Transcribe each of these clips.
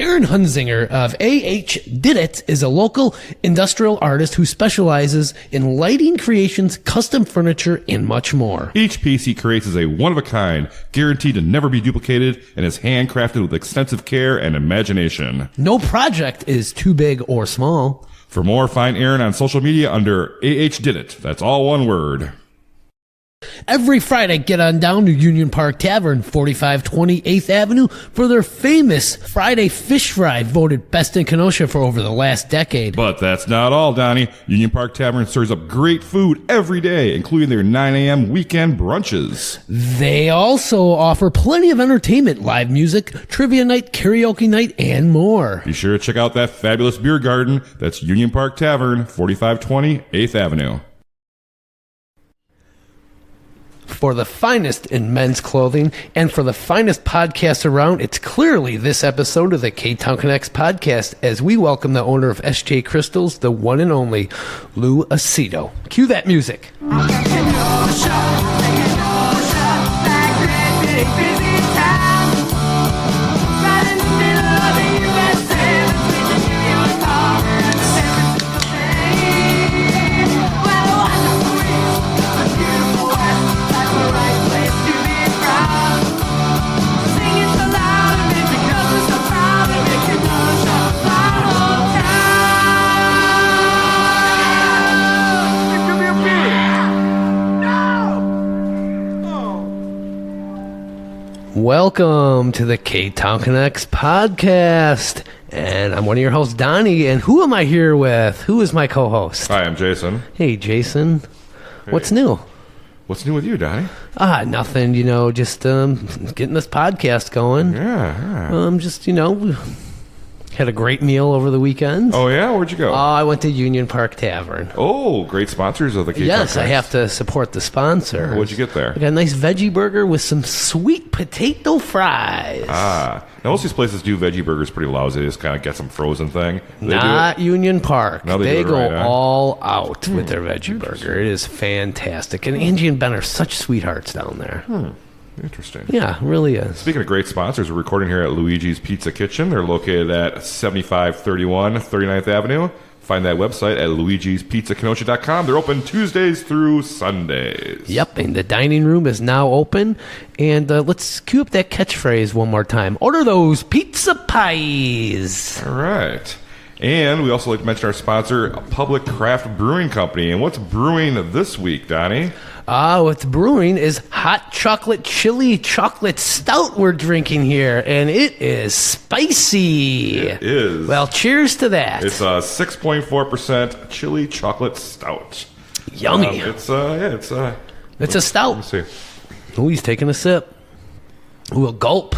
Aaron Hunzinger of AHDidIt is a local industrial artist who specializes in lighting creations, custom furniture, and much more. Each piece he creates is a one-of-a-kind, guaranteed to never be duplicated, and is handcrafted with extensive care and imagination. No project is too big or small. For more, find Aaron on social media under AHDidIt. That's all one word. Every Friday, get on down to Union Park Tavern, 4520 8th Avenue, for their famous Friday fish fry, voted best in Kenosha for over the last decade. But that's not all, Donny. Union Park Tavern serves up great food every day, including their 9 a.m. weekend brunches. They also offer plenty of entertainment, live music, trivia night, karaoke night, and more. Be sure to check out that fabulous beer garden. That's Union Park Tavern, 4520 8th Avenue. For the finest in men's clothing and for the finest podcasts around, it's clearly this episode of the Ktown Connects podcast as we welcome the owner of SJ Crystals, the one and only Lew Aceto. Cue that music. Welcome to the Ktown Connects podcast, and I'm one of your hosts, Donny, and who am I here with? Who is my co-host? Hi, I'm Jason. Hey, Jason. Hey. What's new? What's new with you, Donny? Nothing, just getting this podcast going. Yeah. Just, had a great meal over the weekend. Oh, yeah? Where'd you go? I went to Union Park Tavern. Oh, great sponsors of the Ktown Yes, Connects. I have to support the sponsor. What'd you get there? I got a nice veggie burger with some sweet potato fries. Now, most of these places do veggie burgers pretty lousy. They just kind of get some frozen thing. Not Union Park. No, they go right, huh? all out with their veggie burger. It is fantastic. And Angie and Ben are such sweethearts down there. Interesting. Yeah, really is. Speaking of great sponsors, we're recording here at Luigi's Pizza Kitchen. They're located at 7531 39th Avenue. Find that website at luigispizzakenosha.com. They're open Tuesdays through Sundays. Yep, and the dining room is now open. And let's cue up that catchphrase one more time. Order those pizza pies. All right. And we also like to mention our sponsor, Public Craft Brewing Company. And what's brewing this week, Donny? What's brewing is hot chocolate chili chocolate stout we're drinking here, and it is spicy. It is. Well, cheers to that. It's a 6.4% chili chocolate stout. Yummy. It's a stout. Let me see. Oh, he's taking a sip. Ooh, a gulp.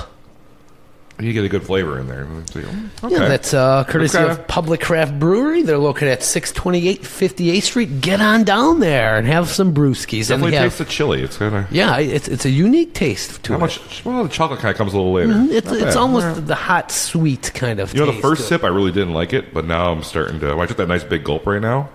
You get a good flavor in there. Okay. Yeah, that's courtesy of Public Craft Brewery. They're located at 628 58th Street. Get on down there and have some brewskis. Definitely tastes the chili. It's kind of it's a unique taste to it. Well, the chocolate kind of comes a little later. It's almost the hot sweet kind of. The first sip I really didn't like it, but now I'm starting to. I took that nice big gulp right now.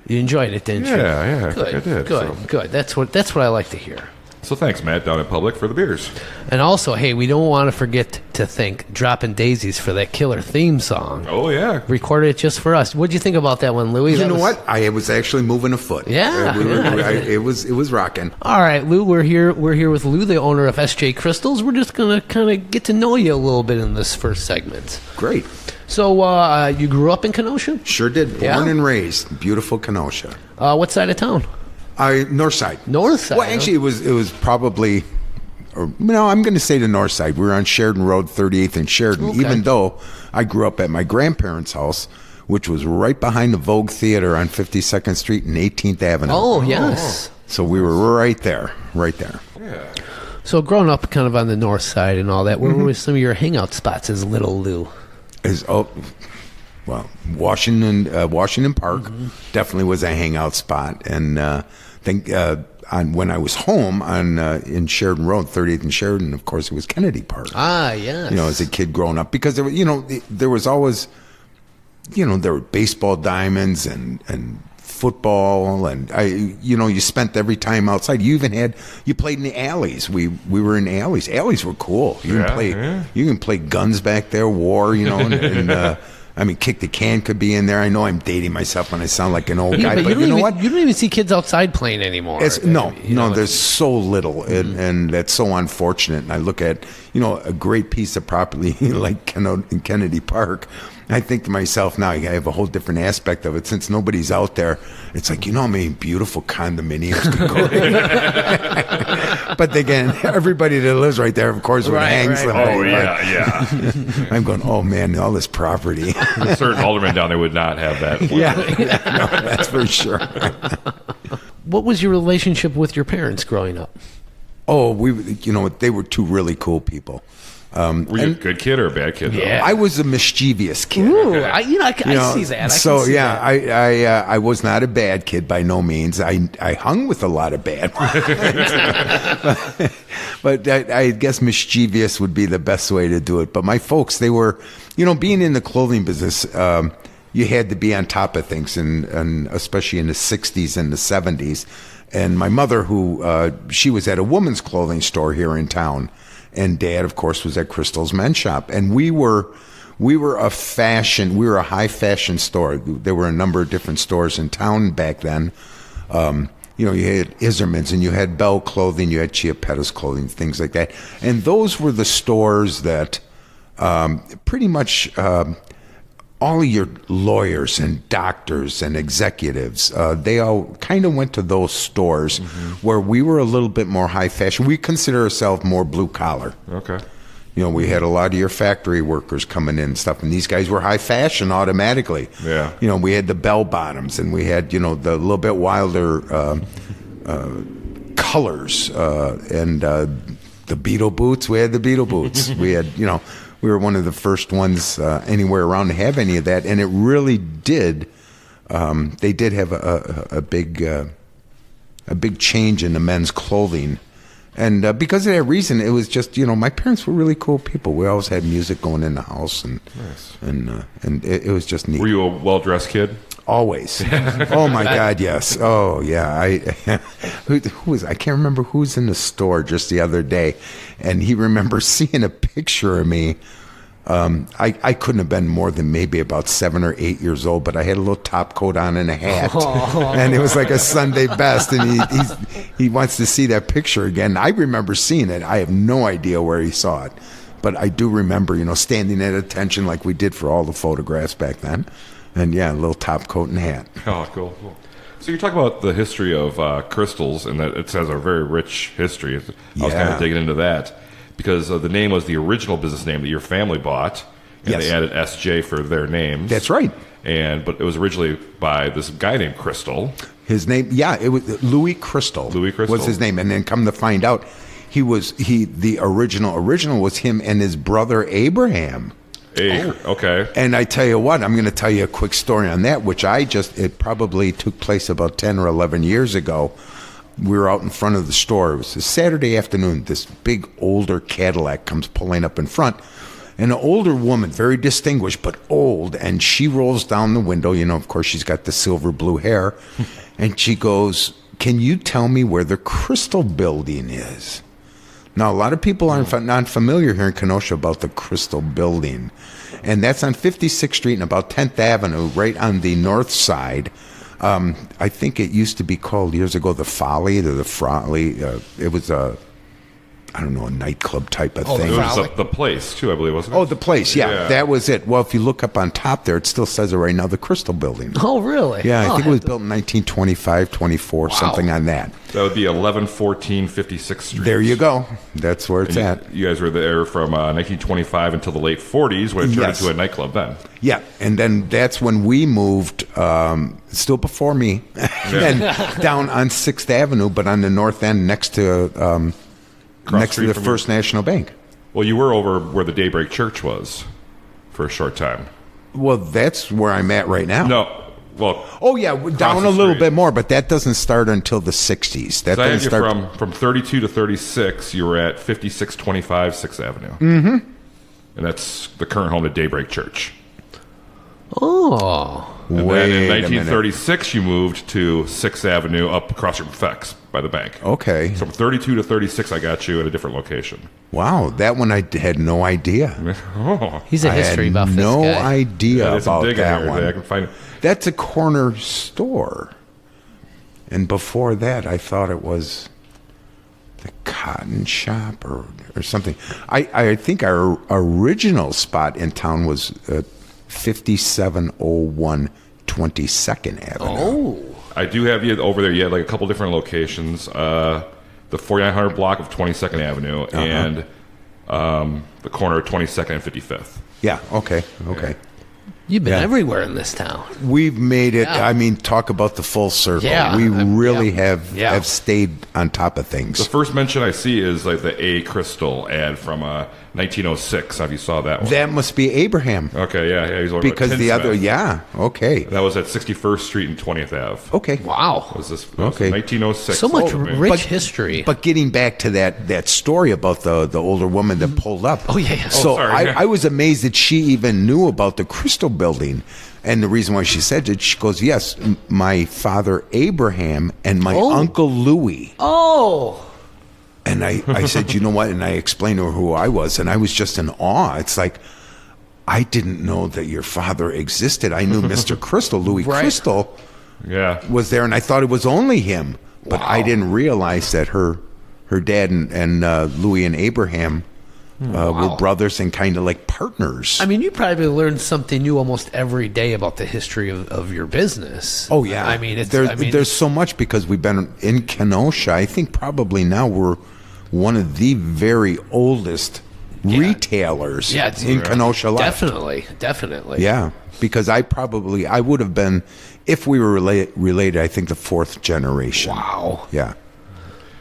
You enjoyed it, didn't you? Yeah, I think I did. Good. That's what I like to hear. So thanks, Matt, down at Public, for the beers. And also, hey, we don't want to forget to thank Dropping Daisies for that killer theme song. Oh, yeah. Recorded it just for us. What'd you think about that one, Louie? You know what? I was actually moving a foot. Yeah. It was rocking. All right, Lew, we're here with Lew, the owner of SJ Crystals. We're just going to kind of get to know you a little bit in this first segment. Great. So, you grew up in Kenosha? Sure did. Born and raised. Beautiful Kenosha. What side of town? North side. North side. Well, actually, it was probably, I'm going to say the north side. We were on Sheridan Road, 38th and Sheridan, even though I grew up at my grandparents' house, which was right behind the Vogue Theater on 52nd Street and 18th Avenue. Oh, yes. So we were right there. Yeah. So growing up kind of on the north side and all that, where were some of your hangout spots as little Lew? Washington Park definitely was a hangout spot, and when I was home in Sheridan Road, 38th and Sheridan, of course, it was Kennedy Park. Ah, yes. As a kid growing up, because there was always, there were baseball diamonds and football, and you spent every time outside. You played in the alleys. We were in alleys. Alleys were cool. You can play guns back there, war, and kick the can could be in there. I know I'm dating myself when I sound like an old guy, but you know what? You don't even see kids outside playing anymore. There's so little, and that's so unfortunate. And I look at, a great piece of property like Kennedy Park. I think to myself now, I have a whole different aspect of it. Since nobody's out there, it's like, how many beautiful condominiums could go in? But again, everybody that lives right there, of course, hangs them. Oh, yeah. I'm going, oh, man, all this property. Certain aldermen down there would not have that. No, that's for sure. What was your relationship with your parents growing up? Oh, they were two really cool people. Were you a good kid or a bad kid? Yeah. I was a mischievous kid. Ooh, okay. I see that. I was not a bad kid by no means. I hung with a lot of bad ones. But I guess mischievous would be the best way to do it. But my folks, they were, being in the clothing business, you had to be on top of things, and especially in the 60s and the 70s. And my mother, who she was at a woman's clothing store here in town, and Dad, of course, was at Crystal's Men's Shop, and we were a high fashion store. There were a number of different stores in town back then. You had Iserman's, and you had Bell Clothing, you had Chiappetta's Clothing, things like that. And those were the stores that pretty much all of your lawyers and doctors and executives, they all kind of went to those stores where we were a little bit more high fashion. We consider ourselves more blue collar. Okay. We had a lot of your factory workers coming in and stuff, and these guys were high fashion automatically. Yeah. We had the bell bottoms, and we had, the little bit wilder colors, and the Beetle boots. We had the Beetle boots. We had, we were one of the first ones anywhere around to have any of that, and it really did. They did have a big change in the men's clothing, and because of that reason, it was just my parents were really cool people. We always had music going in the house, and nice. and it was just neat. Were you a well-dressed kid? Always. Oh my God, yes. Oh yeah. Who was? I can't remember who's in the store just the other day, and he remembers seeing a picture of me. I couldn't have been more than maybe about 7 or 8 years old, but I had a little top coat on and a hat, and it was like a Sunday best. And he wants to see that picture again. I remember seeing it. I have no idea where he saw it, but I do remember, standing at attention like we did for all the photographs back then. And yeah, a little top coat and hat. Oh, cool. So you talk about the history of Crystals, and that it has a very rich history. I was kind of digging into that because the name was the original business name that your family bought, and they added SJ for their names. That's right. But it was originally by this guy named Crystal. His name, it was Louis Crystal. Louis Crystal was his name, and then come to find out, the original was him and his brother Abraham. Okay. And I tell you what, I'm going to tell you a quick story on that, which it probably took place about 10 or 11 years ago. We were out in front of the store. It was a Saturday afternoon. This big older Cadillac comes pulling up in front. And an older woman, very distinguished, but old, and she rolls down the window. Of course, she's got the silver blue hair. And she goes, "Can you tell me where the Crystal Building is?" Now, a lot of people are not familiar here in Kenosha about the Crystal Building. And that's on 56th Street and about 10th Avenue, right on the north side. I think it used to be called years ago the Folly or the Frolly. It was a nightclub type of thing. It was the place, too, I believe, wasn't it? Oh, the place, yeah. That was it. Well, if you look up on top there, it still says it right now, the Crystal Building. Oh, really? Yeah, I think it was built in 1925, 24, something on that. That would be 1114 56th Street. There you go. That's where it's at. You guys were there from 1925 until the late 40s when it turned into a nightclub then. Yeah, and then that's when we moved, still before me, and down on 6th Avenue, but on the north end next to the First National Bank. Well, you were over where the Daybreak Church was for a short time. Well, that's where I'm at right now. No. Well, down a little bit more, but that doesn't start until the 60s. That doesn't start from 32 to 36. You were at 5625 6th Avenue. Mm-hmm. And that's the current home to Daybreak Church. Oh. And then in Wait a minute. 1936, you moved to 6th Avenue up across from FX by the bank. Okay. So from 32 to 36, I got you at a different location. Wow, that one I had no idea. Oh, He's a history buff, this no guy. idea there's some about digging that here. one. I can find it. That's a corner store. And before that, I thought it was the cotton shop or something. I think our original spot in town was 5701 22nd Avenue. Oh. I do have you over there. You had like a couple different locations. The 4900 block of 22nd Avenue and the corner of 22nd and 55th. Yeah, okay. You've been Yeah. everywhere in this town. We've made it, Yeah. I mean, talk about the full circle. Yeah, We really yeah. have stayed on top of things. The first mention I see is like the A Crystal ad from 1906. Have you saw that one? That must be Abraham. Okay, yeah. He's over Because at the other, Tinsmith. yeah, okay. That was at 61st Street and 20th Ave. Okay. Wow. Was this Okay. 1906? So much Oh, man. rich history. But getting back to that story about the older woman that pulled up. Oh, yeah. So sorry. I was amazed that she even knew about the Crystal Building. And the reason why she said it, she goes, yes, my father Abraham and my uncle Louis. Oh. And I said, you know what? And I explained to her who I was. And I was just in awe. It's like, I didn't know that your father existed. I knew Mr. Crystal, Louis Right. Crystal, Yeah. was there. And I thought it was only him. But I didn't realize that her dad and Louis and Abraham were brothers and kind of like partners. I mean, you probably learn something new almost every day about the history of your business. Oh yeah, I mean, there's so much because we've been in Kenosha. I think probably now we're one of the very oldest retailers in Kenosha left. Definitely. Yeah, because I would have been, if we were related, I think the fourth generation. Wow. Yeah.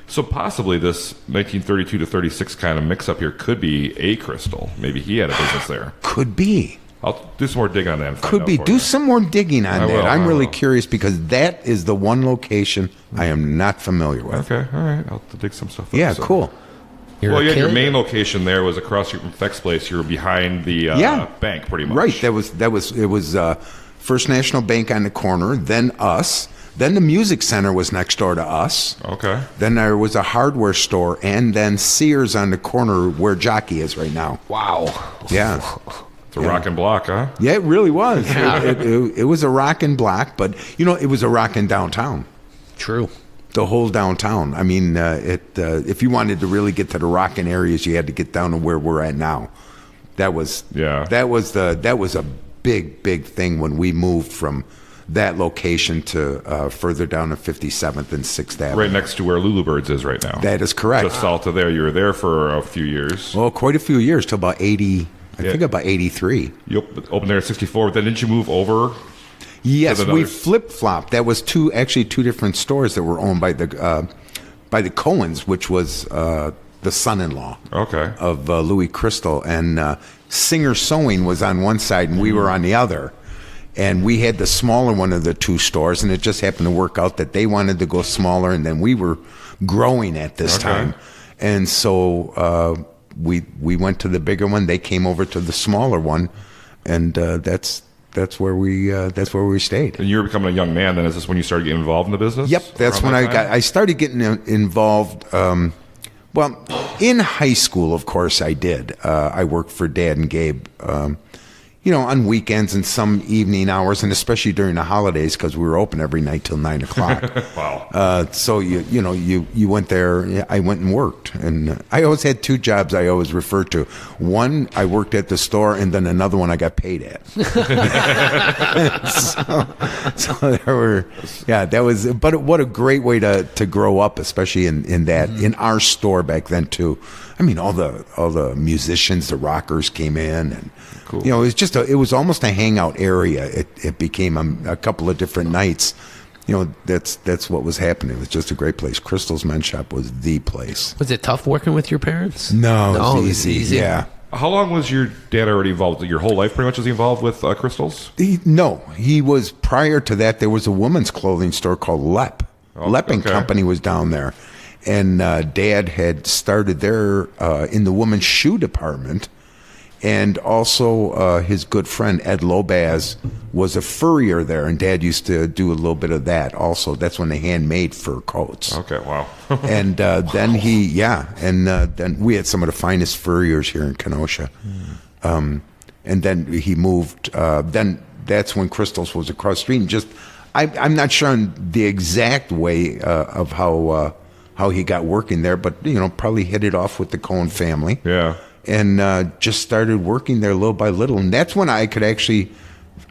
So possibly this 1932 to 36 kind of mix-up here could be A Crystal. Maybe he had a business there. Could be. I'll do some more digging on that. And find Could out be. for Do you. some more digging on that. will, I'm I really will. curious because that is the one location I am not familiar with. Okay, all right. I'll have to dig some stuff up. Yeah, So- cool. You're Well, a yeah, your kid? main location there was across from Fex Place. You were behind the bank, pretty much. Right. It was First National Bank on the corner, then us. Then the music center was next door to us. Okay. Then there was a hardware store, and then Sears on the corner where Jockey is right now. Wow. Yeah. It's a rockin' block, huh? Yeah, it really was. It was a rockin' block, but, it was a rockin' downtown. True. The whole downtown. I mean, if you wanted to really get to the rockin' areas, you had to get down to where we're at now. That was a big thing when we moved from that location to further down to 57th and 6th Avenue. Right next to where Lulu Birds is right now. That is correct. Just south of there. You were there for a few years. Well, quite a few years, till about 80, I think about 83. You opened there at 64. Then didn't you move over? Yes, Another- we flip-flopped. That was two different stores that were owned by the Cohens, which was the son-in-law Okay. of Louis Crystal. And Singer Sewing was on one side and we were on the other. And we had the smaller one of the two stores, and it just happened to work out that they wanted to go smaller, and then we were growing at this time. And so we went to the bigger one. They came over to the smaller one, and that's where we stayed. And you were becoming a young man then. Is this when you started getting involved in the business? Yep, that's Around when that time? I started getting involved. Well, in high school, of course, I did. I worked for Dad and Gabe, on weekends and some evening hours, and especially during the holidays because we were open every night till 9 o'clock. Wow. So you went there. I went and worked, and I always had two jobs. I always referred to one. I worked at the store, and then another one I got paid at. so there were, that was. But what a great way to grow up, especially in that in our store back then too. I mean, all the musicians, the rockers came in, and Cool. it was almost a hangout area. It became a couple of different nights. That's what was happening. It was just a great place. Crystal's Men's Shop was the place. Was it tough working with your parents? No, it it was was easy. easy. Yeah. How long was your dad already involved? Your whole life pretty much was he involved with Crystals? He was, prior to that, there was a women's clothing store called Lepp. Lepp and okay. Company was down there. And Dad had started there in the women's shoe department. And also his good friend Ed Lobaz was a furrier there, and Dad used to do a little bit of that also. That's when they handmade fur coats. Okay, wow. And then then we had some of the finest furriers here in Kenosha. And then he moved. Then that's when Crystals was across the street. And I'm not sure on the exact way of how he got working there, but probably hit it off with the Cohen family. Yeah. And just started working there little by little. And that's when I could actually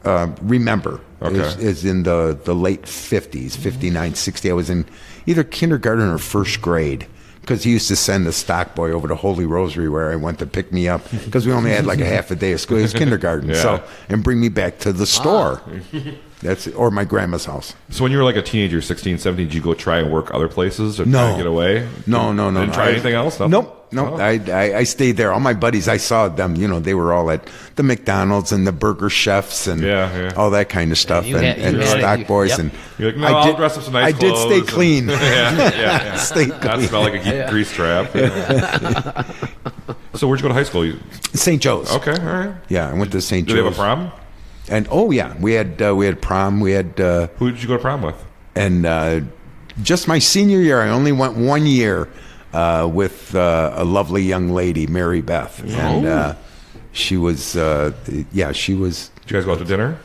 remember. Okay. Is in the late 50s, 59, 60. I was in either kindergarten or first grade, because he used to send a stock boy over to Holy Rosary where I went to pick me up, because we only had like a half a day of school. It was kindergarten. Yeah. And bring me back to the store. Or my grandma's house. So when you were like a teenager, 16, 17, did you go try and work other places or try No. to get away? No. Didn't try anything else? Nothing? Nope. Oh. I stayed there. All my buddies, I saw them. They were all at the McDonald's and the Burger Chefs and all that kind of stuff, and stock boys. Yep. And You're like, no, I'll dress up some nice clothes. I did stay clean. Yeah. Stay Not clean. smell like a grease trap. So where'd you go to high school? St. Joe's. Okay, all right. Yeah, I went to St. Did Joe's. they have a prom? And we had prom. We had Who did you go to prom with? and just my senior year, I only went 1 year with a lovely young lady, Mary Beth, and she was she was. Did you guys go out to dinner?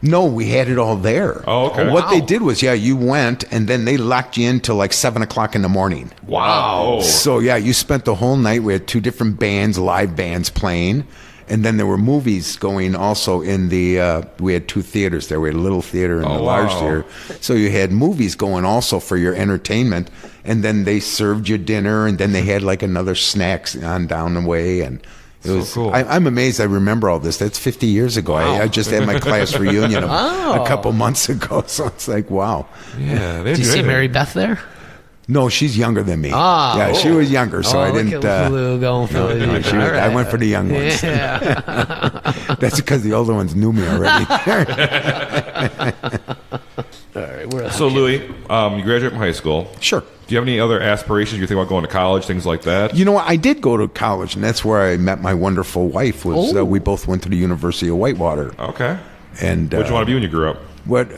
No, we had it all there. Oh, okay. What they did was, you went, and then they locked you in till like 7 o'clock in the morning. Wow. So you spent the whole night. We had 2 different bands, live bands playing, and then there were movies going also in the. We had 2 theaters there. We had a little theater and a large theater. So you had movies going also for your entertainment, and then they served you dinner, and then they had like another snacks on down the way, and. It was cool. I'm amazed I remember all this. That's 50 years ago. I just had my class reunion a couple months ago, so it's like, wow. Yeah. Did you see Mary Beth there? No, she's younger than me. She was younger, so I didn't. Look at Lew going for the I went for the young ones. Yeah. That's because the older ones knew me already. All right, So Louis, you graduated from high school. Sure. Do you have any other aspirations? You think about going to college, things like that? You know what? I did go to college, and that's where I met my wonderful wife. We both went to the University of Whitewater. Okay. And What did you want to be when you grew up? What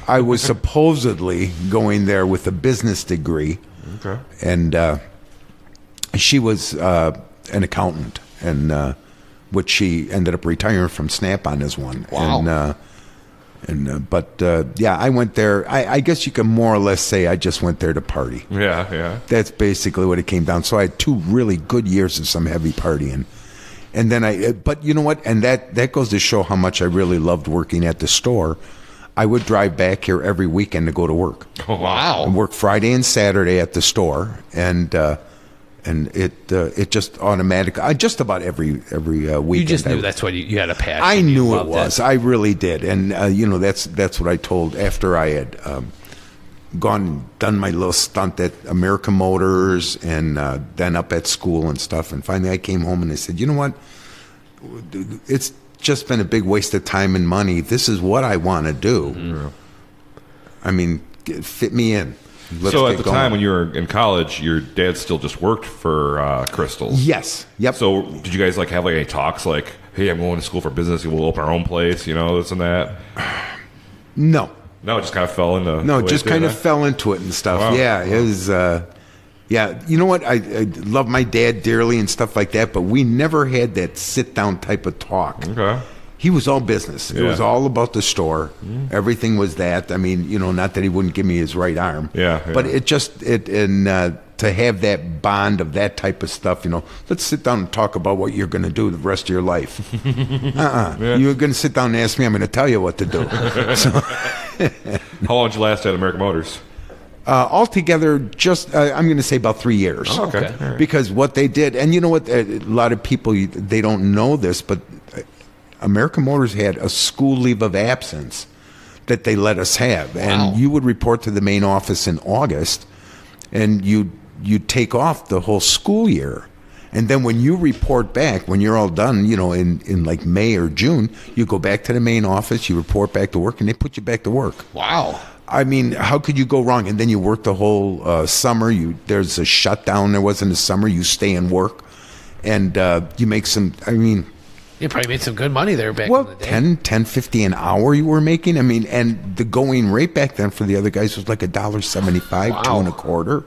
I was supposedly going there with a business degree. Okay. And she was an accountant, and which she ended up retiring from Snap-on as one. Wow. But I went there. I guess you can more or less say I just went there to party. Yeah. That's basically what it came down. So I had 2 really good years of some heavy partying. And then but you know what? And that goes to show how much I really loved working at the store. I would drive back here every weekend to go to work. Oh, wow. And work Friday and Saturday at the store, and it just automatically. Just about every weekend. You just knew that's what you had a passion. I You knew it loved was. I really did, and that's what I told after I had done my little stunt at American Motors, and then up at school and stuff. And finally, I came home and I said, you know what? It's just been a big waste of time and money. This is what I want to do. Mm-hmm. I mean, fit me in. So at the time when you were in college, your dad still just worked for Crystals. Yes. Yep. So did you guys have any talks like, hey, I'm going to school for business, we'll open our own place, this and that? No. No, it just kind of fell into. No, just kind of fell into it and stuff. Wow. Yeah, it was. You know what? I love my dad dearly and stuff like that, but we never had that sit down type of talk. Okay. He was all business. It was all about the store. Mm. Everything was that. I mean, not that he wouldn't give me his right arm. Yeah. But to have that bond of that type of stuff, let's sit down and talk about what you're going to do the rest of your life. Yeah. You're going to sit down and ask me, I'm going to tell you what to do. How long did you last at American Motors? Altogether, just I'm going to say about 3 years. Oh, okay. Right. Because what they did, and you know what, a lot of people, they don't know this, but American Motors had a school leave of absence that they let us have. Wow. And you would report to the main office in August, and you'd take off the whole school year. And then when you report back, when you're all done, in like May or June, you go back to the main office, you report back to work, and they put you back to work. Wow. I mean, how could you go wrong? And then you work the whole summer. There's a shutdown. There wasn't a summer. You stay and work. and you make some. I mean, You probably made some good money there back well, in the day. 10.50 an hour you were making. I mean, and the going rate back then for the other guys was like $1.75, Wow. $2.25.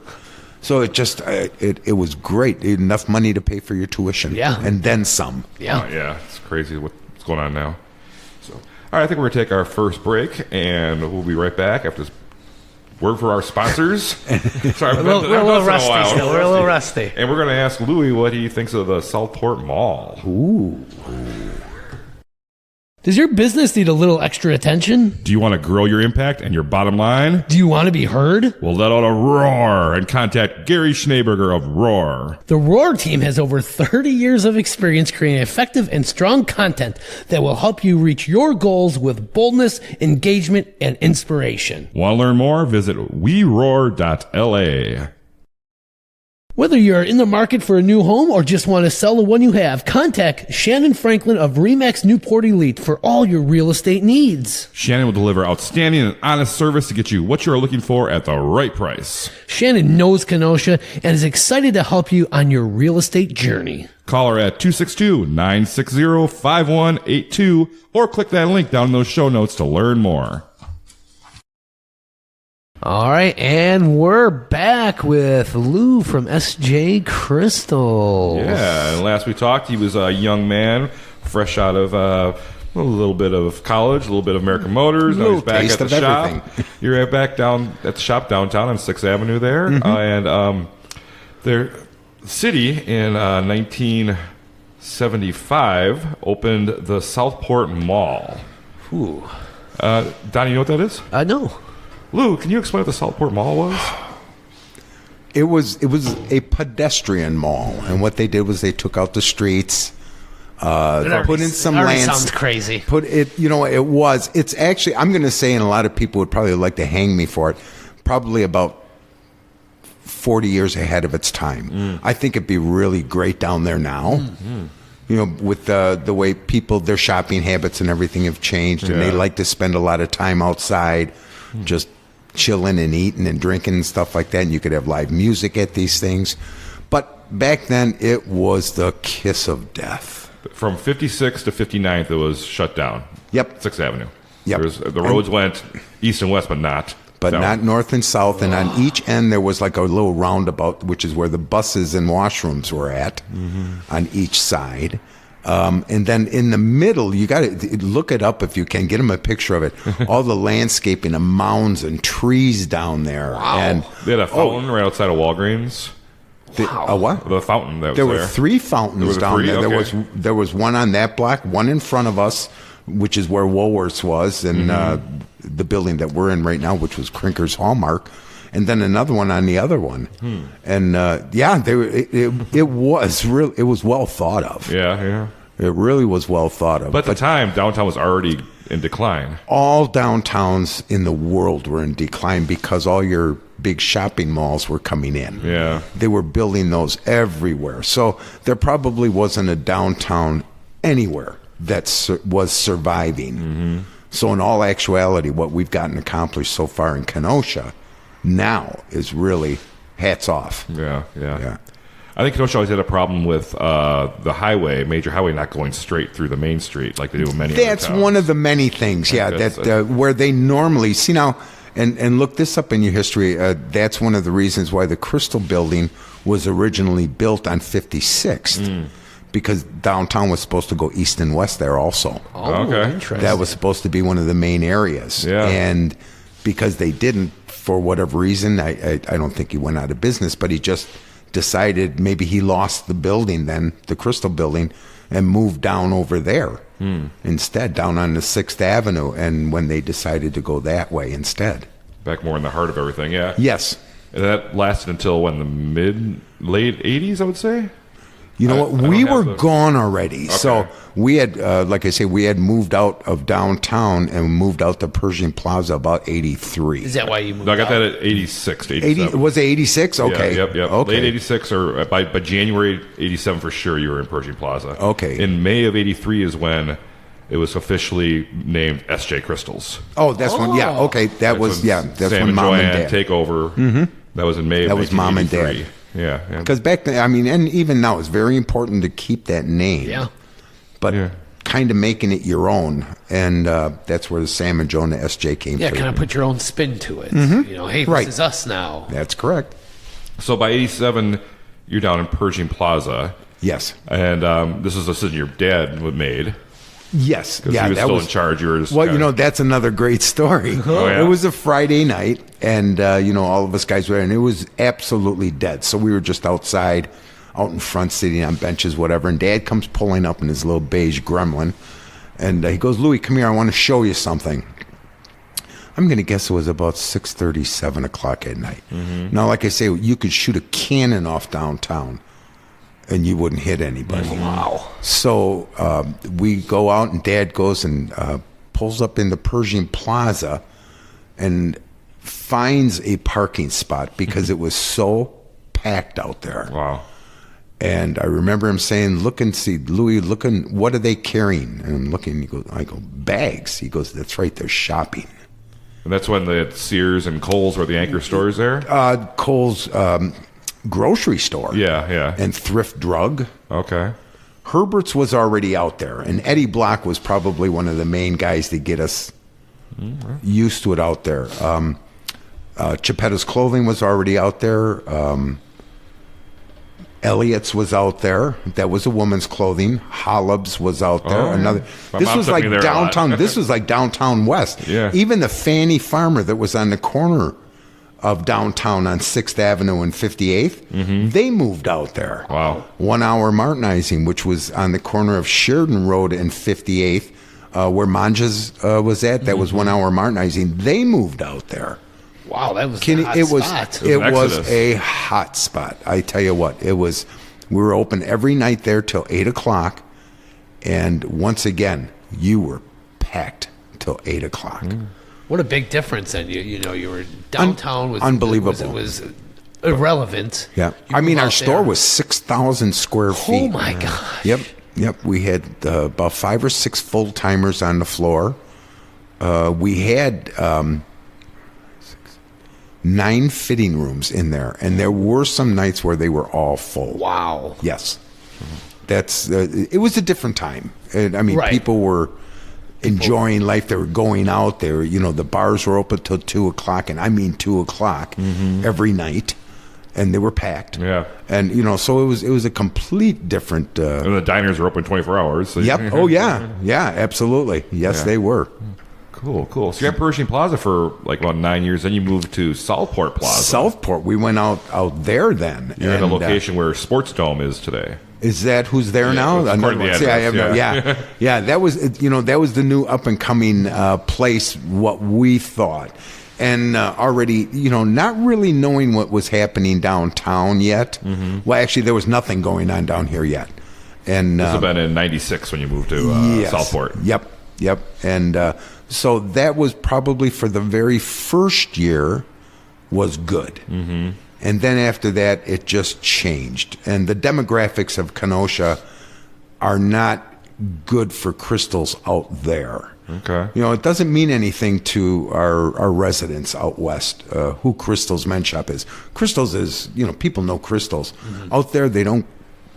So it just it was great. Enough money to pay for your tuition, Yeah. and then some. Yeah. Yeah, it's crazy what's going on now. So, all right, I think we're going to take our first break, and we'll be right back after this word for our sponsors. Sorry, We're a little rusty still. We're a little rusty. And we're going to ask Louis what he thinks of the Southport Mall. Ooh. Does your business need a little extra attention? Do you want to grow your impact and your bottom line? Do you want to be heard? Well, let out a roar and contact Gary Schneeberger of Roar. The Roar team has over 30 years of experience creating effective and strong content that will help you reach your goals with boldness, engagement, and inspiration. Want to learn more? Visit weroar.la. Whether you're in the market for a new home or just want to sell the one you have, contact Shannyn Franklin of ReMax Newport Elite for all your real estate needs. Shannyn will deliver outstanding and honest service to get you what you are looking for at the right price. Shannyn knows Kenosha and is excited to help you on your real estate journey. Call her at 262-960-5182 or click that link down in those show notes to learn more. All right, and we're back with Lew from SJ Crystals. Yeah, and last we talked, he was a young man, fresh out of a little bit of college, a little bit of American Motors. Now he's back at the shop. You're back down at the shop downtown on 6th Avenue there. And the city in 1975 opened the Southport Mall. Ooh. Donnie, you know what that is? No. Lew, can you explain what the Southport Mall was? It was a pedestrian mall, and what they did was they took out the streets, put in some lands. Sounds crazy. Put it, it was. It's actually, I'm going to say, and a lot of people would probably like to hang me for it, probably about 40 years ahead of its time. I think it'd be really great down there now. With the way people, their shopping habits and everything have changed, and they like to spend a lot of time outside, just chilling and eating and drinking and stuff like that. And you could have live music at these things. But back then, it was the kiss of death. From 56 to 59th, it was shut down. Yep. 6th Avenue. Yep. The roads went east and west, but not north and south. And on each end, there was like a little roundabout, which is where the buses and washrooms were at on each side. And then in the middle, you got to look it up if you can. Get them a picture of it. All the landscaping and mounds and trees down there. Wow. And they had a fountain right outside of Walgreens. A what? The fountain that was there there. were 3 fountains down there. Okay. There was one on that block, one in front of us, which is where Woolworths was, and the building that we're in right now, which was Crinker's Hallmark, and then another one on the other one. And it was well thought of. Yeah. It really was well thought of. But at the time, downtown was already in decline. All downtowns in the world were in decline because all your big shopping malls were coming in. Yeah. They were building those everywhere. So there probably wasn't a downtown anywhere that was surviving. So in all actuality, what we've gotten accomplished so far in Kenosha now is really hats off. Yeah. I think Kenosha always had a problem with the major highway, not going straight through the main street like they do in many other towns. That's one of the many things, where they normally see now. And look this up in your history. That's one of the reasons why the Crystal Building was originally built on 56th, because downtown was supposed to go east and west there also. Oh, okay. Interesting. That was supposed to be one of the main areas. Yeah. And because they didn't, for whatever reason, I don't think he went out of business, but he just decided maybe he lost the building then, the Crystal Building, and moved down over there instead, down on the 6th Avenue, and when they decided to go that way instead. Back more in the heart of everything, yeah. Yes. And that lasted until when, the late 80s, I would say? You know what? We were gone already. Okay. So we had, like I say, we had moved out of downtown and moved out to Pershing Plaza about 83. Is that why you moved No, I got out? that at 86 to 87. Was it 86? Okay. Yep. Okay. Late 86 or by January 87 for sure you were in Pershing Plaza. Okay. In May of 83 is when it was officially named SJ Crystals. Oh, that's when, yeah. Okay. That's Sam when and Mom Joanne and Dad. take over. That was in May of 1983. That was Mom and Dad. Yeah. Because back then, I mean, and even now, it's very important to keep that name. Yeah. But kind of making it your own. And that's where the Sam and Joe and the SJ came from. Yeah, kind of put your own spin to it. You know, hey, this is us now. That's correct. So by 87, you're down in Pershing Plaza. Yes. And this is a decision your dad made. Yes. Because he was still in charge. You were just that's another great story. It was a Friday night, and, all of us guys were there, and it was absolutely dead. So we were just outside, out in front, sitting on benches, whatever, and Dad comes pulling up in his little beige Gremlin, and he goes, Louie, come here, I want to show you something. I'm going to guess it was about 6:30, 7 o'clock at night. Now, like I say, you could shoot a cannon off downtown, and you wouldn't hit anybody. Wow. So we go out, and Dad goes and pulls up in the Pershing Plaza and finds a parking spot because it was so packed out there. Wow. And I remember him saying, look and see, Louie, what are they carrying? And I'm looking, I go, bags. He goes, that's right, they're shopping. And that's when the Sears and Kohl's were the anchor stores there? Kohl's grocery store. Yeah. And Thrift Drug. Okay. Herbert's was already out there, and Eddie Block was probably one of the main guys to get us used to it out there. Chipetta's Clothing was already out there. Elliott's was out there. That was a woman's clothing. Hollab's was out there. This was like downtown. This was like downtown West. Yeah. Even the Fanny Farmer that was on the corner of downtown on 6th Avenue and 58th, they moved out there. Wow. 1 Hour Martinizing, which was on the corner of Sheridan Road and 58th, where Manja's was at. That was 1 Hour Martinizing. They moved out there. Wow, that was a hot spot. It was a hot spot. I tell you what, it was. We were open every night there till 8 o'clock, and once again, you were packed till 8 o'clock. What a big difference! And you were downtown. Was unbelievable. It was irrelevant. Yeah, I mean, our store was 6,000 square feet. Oh my gosh. Yep. We had about 5 or 6 full timers on the floor. We had 9 fitting rooms in there, and there were some nights where they were all full. Wow. Yes. That's it was a different time. I mean, people were enjoying life. They were going out there. The bars were open till 2 o'clock, and I mean 2 o'clock every night, and they were packed. Yeah. And so it was a complete different. And the diners were open 24 hours. So Yep. Oh yeah. Yeah. Absolutely. Yes, they were. Cool. So you're at Pershing Plaza for like about 9 years. Then you moved to Southport Plaza. Southport. We went out there then. You're in the location where Sports Dome is today. Is that who's there now? According to the address, yeah. That was that was the new up and coming place. What we thought, and already not really knowing what was happening downtown yet. Well, actually, there was nothing going on down here yet. And this would have been in '96 when you moved to Southport. Yep. And so that was probably for the very first year was good. And then after that, it just changed. And the demographics of Kenosha are not good for crystals out there. Okay. It doesn't mean anything to our residents out west who Crystal's Men's Shop is. Crystals is, people know Crystals. Out there, they don't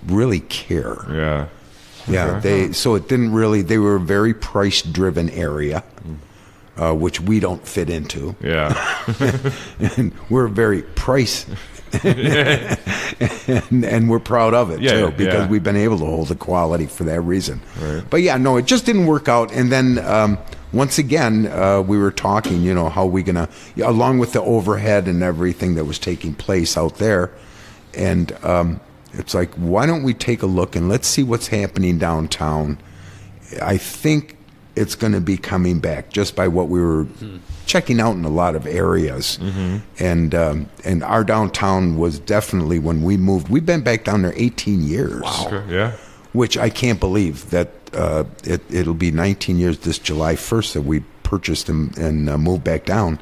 really care. Yeah. Yeah, so it didn't really. They were a very price-driven area, which we don't fit into. Yeah, and we're very price, and we're proud of it too because we've been able to hold the quality for that reason. Right. But it just didn't work out. And then once again, we were talking. How we gonna, along with the overhead and everything that was taking place out there, and. It's like, why don't we take a look and let's see what's happening downtown? I think it's going to be coming back just by what we were checking out in a lot of areas. And our downtown was definitely, when we moved, we've been back down there 18 years. Wow. Okay, yeah. Which I can't believe that it'll be 19 years this July 1st that we purchased and moved back down.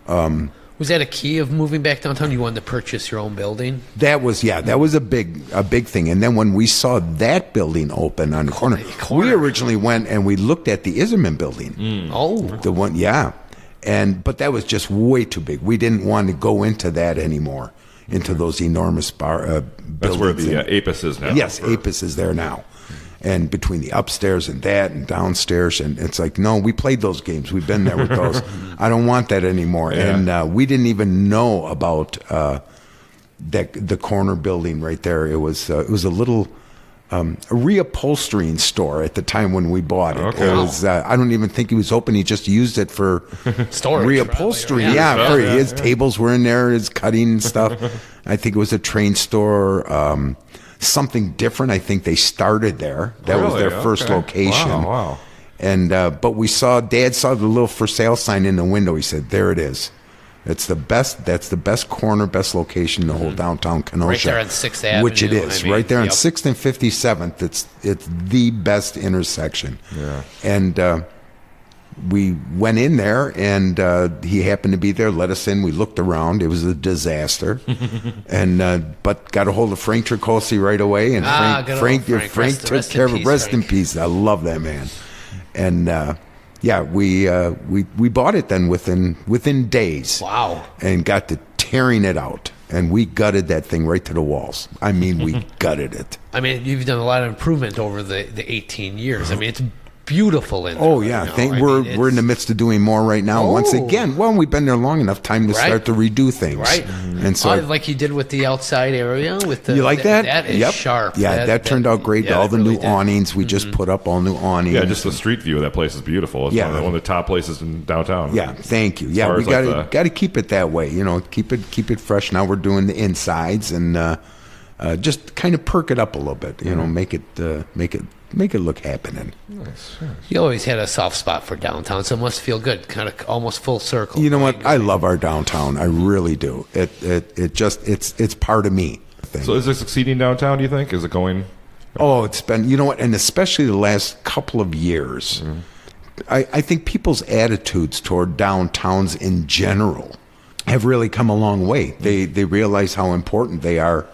Was that a key of moving back downtown? You wanted to purchase your own building? That was a big thing. And then when we saw that building open on the corner, we originally went and we looked at the Iserman building. Oh, the one, but that was just way too big. We didn't want to go into that anymore. into those enormous buildings. That's where the Apis is now. Yes, Apis is there now. And between the upstairs and that and downstairs, and it's like, no, we played those games. We've been there with those. I don't want that anymore. Yeah. And we didn't even know about the corner building right there. It was a little a reupholstering store at the time when we bought it. Okay. It was I don't even think he was open. He just used it for Storage, reupholstery. probably, Yeah, his tables were in there, his cutting stuff. I think it was a train store. Something different. I think they started there. That was their first location. Wow. And but Dad saw the little for sale sign in the window. He said, "There it is. It's the best. That's the best corner, best location in the whole downtown Kenosha." Right there on 6th Avenue. Which it is. I mean, right there on yep. 6th and 57th. It's the best intersection. Yeah. And we went in there, and he happened to be there. Let us in. We looked around. It was a disaster, and but got a hold of Frank Tricosi right away. And Frank took care of it. Rest in peace. I love that man. And we bought it then within days. Wow. And got to tearing it out. And we gutted that thing right to the walls. I mean, we gutted it. I mean, you've done a lot of improvement over the 18 years. I mean, it's beautiful in there. Oh yeah, we're in the midst of doing more right now. Once again, well, we've been there long enough, time to start to redo things. Right. And so, like you did with the outside area. With the, you like that? That is sharp. Yeah, that turned out great. Yeah, all the really new awnings. We just put up all new awnings. Yeah, just the street view of that place is beautiful. It's one of the top places in downtown. Yeah, thank you. Yeah, we got to keep it that way. You know, keep it fresh. Now we're doing the insides and just kind of perk it up a little bit. You know, make it look happening. Nice. You always had a soft spot for downtown, so it must feel good. Kind of almost full circle. You know what? I love our downtown. I really do. It's part of me. So is it succeeding downtown, do you think? Is it going? Oh, it's been, you know what? And especially the last couple of years, I think people's attitudes toward downtowns in general have really come a long way. They realize how important they are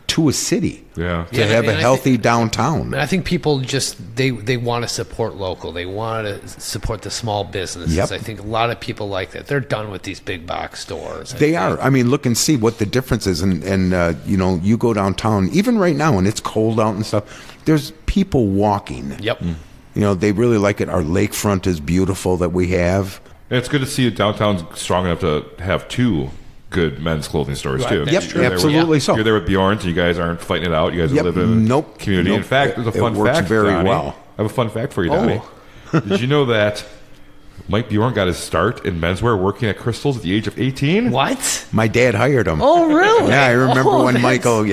to a city. Yeah. To have a healthy downtown. And I think people just they want to support local. They want to support the small businesses. Yep. I think a lot of people like that. They're done with these big box stores. They are. I mean, look and see what the difference is. And you know, you go downtown, even right now when it's cold out and stuff, there's people walking. Yep. You know, they really like it. Our lakefront is beautiful that we have. And it's good to see downtown's strong enough to have two good men's clothing stores too. Yep, absolutely so. You're there with Bjorn's, and you guys aren't fighting it out. You guys live in a community. In fact, there's a fun it works fact. very Donny. well. I have a fun fact for you, Donny. Did you know that Mike Bjorn got his start in menswear working at Crystal's at the age of 18? What? My dad hired him. Oh, really? Yeah, I remember when Michael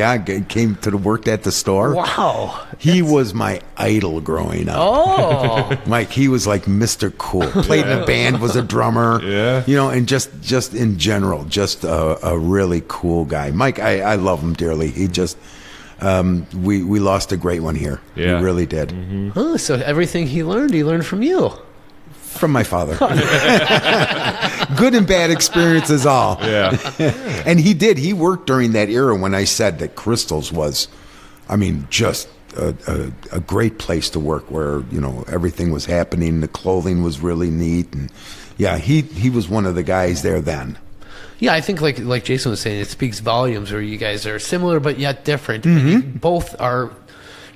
came to work at the store. Wow. He was my idol growing up. Oh. Mike, he was like Mr. Cool. Played in a band, was a drummer. Yeah. You know, and just in general, just a really cool guy. Mike, I love him dearly. He just we lost a great one here. Yeah. We really did. Oh, so everything he learned from you. From my father. Good and bad experiences all. Yeah. And he worked during that era when I said that Crystal's was, I mean, just a great place to work where, you know, everything was happening. The clothing was really neat. And yeah, he was one of the guys there then. Yeah, I think like Jason was saying, it speaks volumes where you guys are similar but yet different. And you both are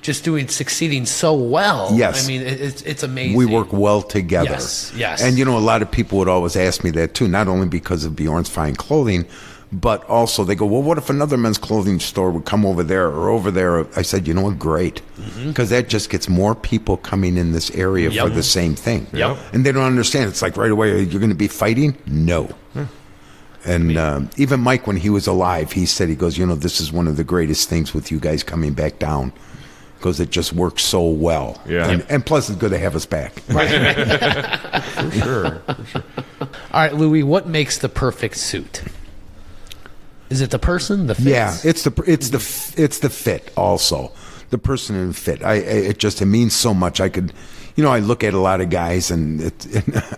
just succeeding so well. Yes. I mean, it's amazing. We work well together. Yes. And, you know, a lot of people would always ask me that, too, not only because of Bjorn's fine clothing, but also they go, well, what if another men's clothing store would come over there or over there? I said, you know what, great. Because that just gets more people coming in this area for the same thing. Yep. And they don't understand. It's like right away, you're going to be fighting? No. And even Mike, when he was alive, he said, he goes, you know, this is one of the greatest things with you guys coming back down. Because it just works so well. Yeah. And plus, it's good to have us back. For sure. All right, Louis, what makes the perfect suit? Is it the person, the fit? Yeah, it's the fit also. The person and fit. It means so much. I could, you know, I look at a lot of guys and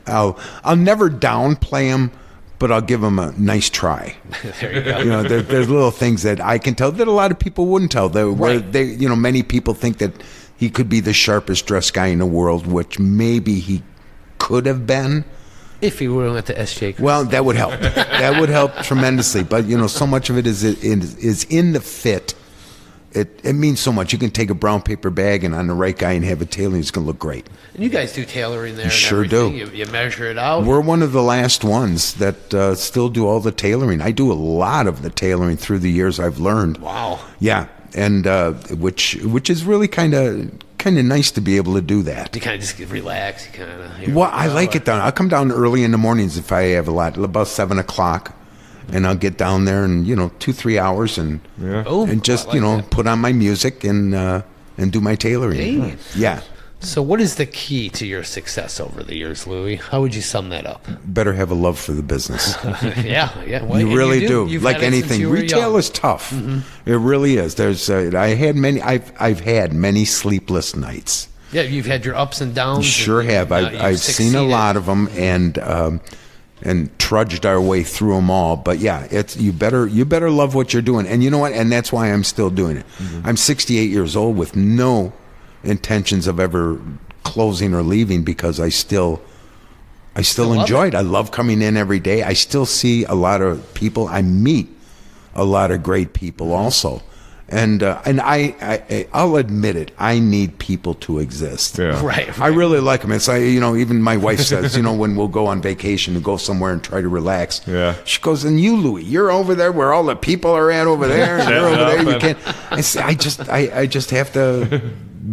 I'll never downplay them, but I'll give them a nice try. There you go. You know, there's little things that I can tell that a lot of people wouldn't tell. You know, many people think that he could be the sharpest dressed guy in the world, which maybe he could have been, If you were at the SJ. Well, that would help. That would help tremendously. But, so much of it is in the fit. It means so much. You can take a brown paper bag and on the right guy and have a tailoring. It's going to look great. And you guys do tailoring there. Sure do. do. You measure it out. We're one of the last ones that still do all the tailoring. I do a lot of the tailoring through the years I've learned. Wow. Yeah, and which is really kind of nice to be able to do that. You kind of just relax. You kind of. Well, I like it down. I'll come down early in the mornings if I have a lot, about 7 o'clock. And I'll get down there and 2-3 hours and just put on my music and do my tailoring. Hey. Yeah. So what is the key to your success over the years, Louie? How would you sum that up? Better have a love for the business. Yeah. Well, you really do. You've like anything, retail is tough. Mm-hmm. It really is. There's I've had many sleepless nights. Yeah, you've had your ups and downs. Sure have. I've seen a lot of them and trudged our way through them all. But yeah, it's you better love what you're doing. And you know what? And that's why I'm still doing it. Mm-hmm. I'm 68 years old with no intentions of ever closing or leaving because I still enjoy it. I love coming in every day. I still see a lot of people. I meet a lot of great people also. And I'll admit it. I need people to exist. Yeah. Right. I really like them. It's like, even my wife says, when we'll go on vacation and go somewhere and try to relax. Yeah. She goes, and you, Louie, you're over there where all the people are at over there. And you're over there. You can't. I just have to